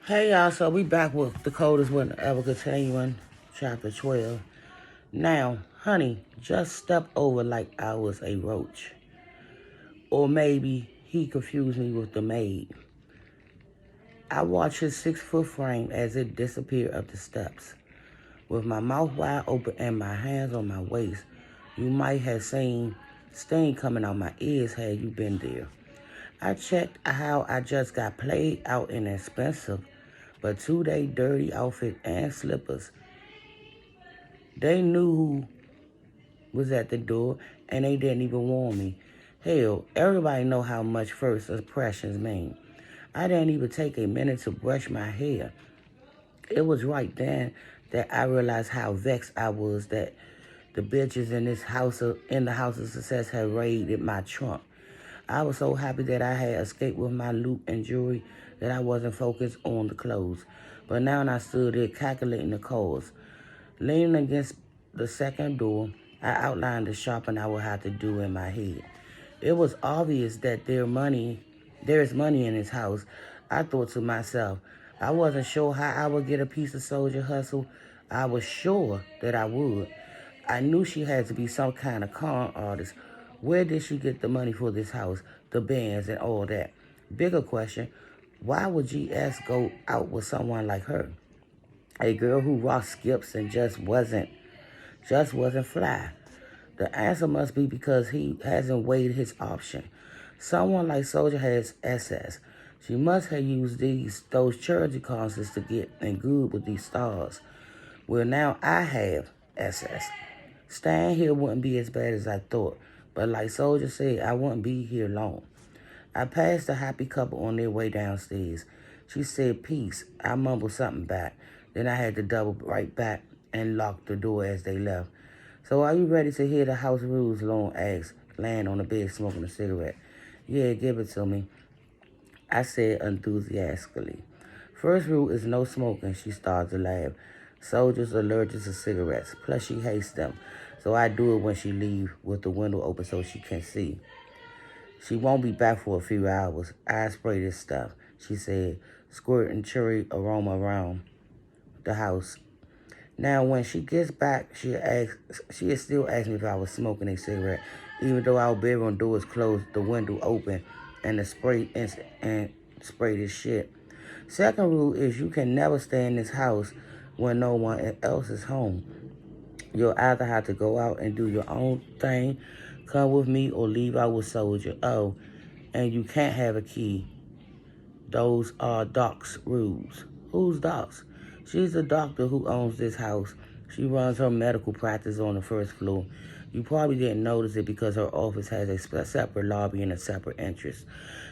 Hey y'all, so we back with the coldest winter ever, continuing chapter 12. Now, honey, just step over like I was a roach. Or maybe he confused me with the maid. I watched his 6-foot frame as it disappeared up the steps. With my mouth wide open and my hands on my waist, you might have seen steam coming out my ears had you been there. I checked how I just got played out in expensive but 2-day dirty outfit and slippers. They knew who was at the door, and they didn't even warn me. Hell, everybody know how much first impressions mean. I didn't even take a minute to brush my hair. It was right then that I realized how vexed I was that the bitches in the house of success had raided my trunk. I was so happy that I had escaped with my loot and jewelry that I wasn't focused on the clothes. But now I stood there calculating the cost. Leaning against the second door, I outlined the shopping I would have to do in my head. It was obvious that there's money in his house. I thought to myself, I wasn't sure how I would get a piece of soldier hustle. I was sure that I would. I knew she had to be some kind of con artist. Where did she get the money for this house, the bands, and all that? Bigger question, why would GS go out with someone like her? A girl who rocked skips and just wasn't fly. The answer must be because he hasn't weighed his option. Someone like Soldier has SS. She must have used those charity concerts to get in good with these stars. Well, now I have SS. Staying here wouldn't be as bad as I thought, but like Soldier said, I wouldn't be here long. I passed the happy couple on their way downstairs. She said, peace. I mumbled something back. Then I had to double right back and lock the door as they left. So are you ready to hear the house rules? Long asked, laying on the bed smoking a cigarette. Yeah, give it to me, I said enthusiastically. First rule is no smoking, she started to laugh. Soldier's allergic to cigarettes, plus she hates them. So I do it when she leaves with the window open so she can see. She won't be back for a few hours. I spray this stuff, she said, squirting cherry aroma around the house. Now, when she gets back, she is still asking me if I was smoking a cigarette, even though our bedroom door is closed, the window open, and and spray this shit. Second rule is you can never stay in this house when no one else is home. You'll either have to go out and do your own thing, come with me, or leave out with Soldier. Oh, and you can't have a key. Those are Doc's rules. Who's Doc's? She's the doctor who owns this house. She runs her medical practice on the first floor. You probably didn't notice it because her office has a separate lobby and a separate entrance.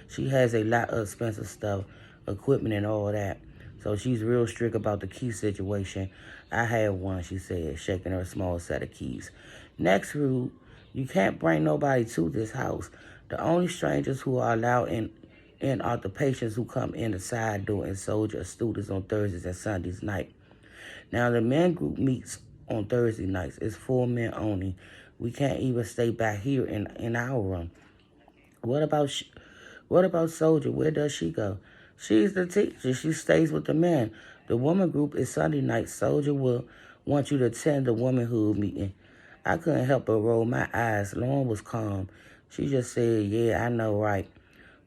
She has a lot of expensive stuff, equipment and all that. So she's real strict about the key situation. I have one, she said, shaking her small set of keys. Next rule, you can't bring nobody to this house. The only strangers who are allowed in are the patients who come in the side door and Soldier students on Thursdays and Sundays night. Now, the men group meets on Thursday nights. It's 4 men only. We can't even stay back here in our room. What about Soldier? Where does she go? She's the teacher. She stays with the men. The woman group is Sunday night. Soldier will want you to attend the womanhood meeting. I couldn't help but roll my eyes. Lauren was calm. She just said, yeah, I know, right?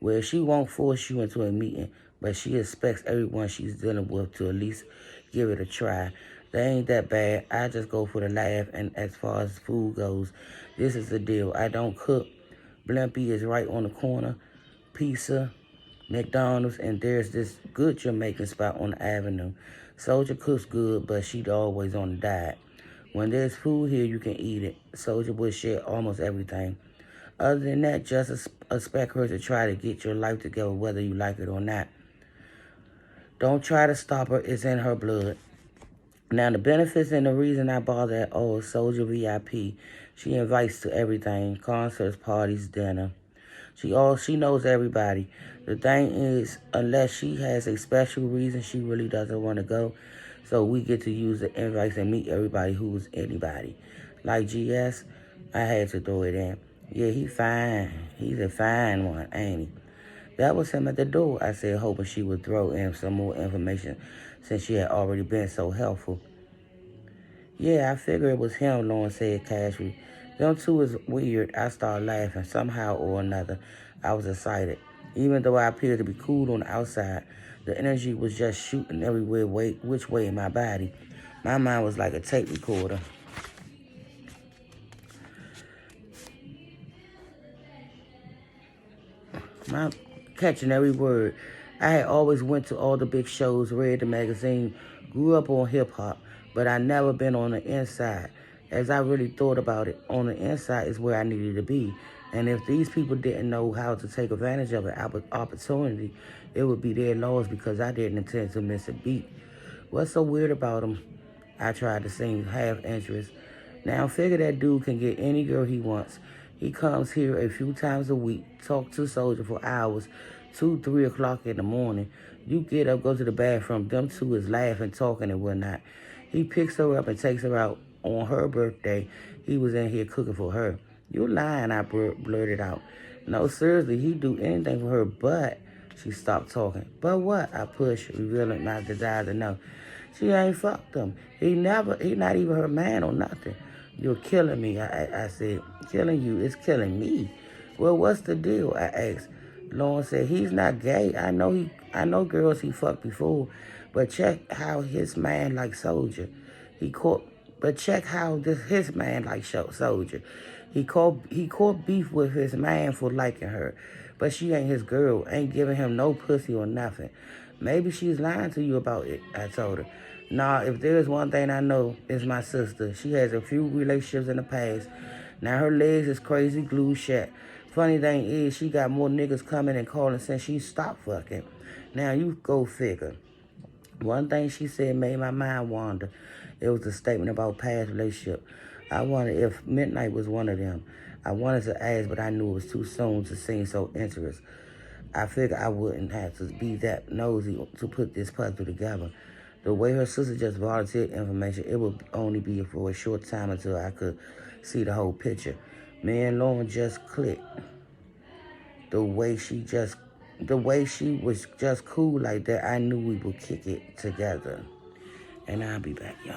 Well, she won't force you into a meeting, but she expects everyone she's dealing with to at least give it a try. They ain't that bad. I just go for the laugh, and as far as food goes, this is the deal. I don't cook. Blimpie is right on the corner. Pizza, McDonald's, and there's this good Jamaican spot on the avenue. Soldier cooks good, but she's always on the diet. When there's food here, you can eat it. Soldier will share almost everything. Other than that, just expect her to try to get your life together whether you like it or not. Don't try to stop her. It's in her blood. Now, the benefits and the reason I bother at all is Soldier VIP. She invites to everything, concerts, parties, dinner. She knows everybody. The thing is, unless she has a special reason, she really doesn't want to go. So we get to use the invites and meet everybody who's anybody. Like GS, I had to throw it in. Yeah, he fine. He's a fine one, ain't he? That was him at the door, I said, hoping she would throw in some more information since she had already been so helpful. Yeah, I figured it was him, Lauren said casually. Them two is weird. I started laughing. Somehow or another, I was excited. Even though I appeared to be cool on the outside, the energy was just shooting everywhere, which way in my body. My mind was like a tape recorder. My catching every word. I had always went to all the big shows, read the magazine, grew up on hip hop, but I never been on the inside. As I really thought about it, on the inside is where I needed to be. And if these people didn't know how to take advantage of an opportunity, it would be their loss because I didn't intend to miss a beat. What's so weird about them? I tried to sing half interest. Now figure that dude can get any girl he wants. He comes here a few times a week, talk to Soldier for hours, 2, 3 o'clock in the morning. You get up, go to the bathroom. Them two is laughing, talking, and whatnot. He picks her up and takes her out on her birthday. He was in here cooking for her. You lying, I blurted out. No, seriously, he'd do anything for her, but she stopped talking. But what? I pushed, revealing my desire to know. She ain't fucked him. He not even her man or nothing. You're killing me, I said. Killing you is killing me. Well, what's the deal? I asked. Lauren said, he's not gay. I know girls he fucked before, but check how his man like Soldier. But check how his man like Soldier. He caught beef with his man for liking her, but she ain't his girl. Ain't giving him no pussy or nothing. Maybe she's lying to you about it, I told her. Nah, if there's one thing I know, it's my sister. She has a few relationships in the past. Now her legs is crazy glue shut. Funny thing is, she got more niggas coming and calling since she stopped fucking. Now you go figure. One thing she said made my mind wander. It was a statement about past relationship. I wondered if Midnight was one of them. I wanted to ask, but I knew it was too soon to seem so interested. I figured I wouldn't have to be that nosy to put this puzzle together. The way her sister just volunteered information, it would only be for a short time until I could see the whole picture. Me and Lauren just clicked. The way she was just cool like that, I knew we would kick it together. And I'll be back, y'all.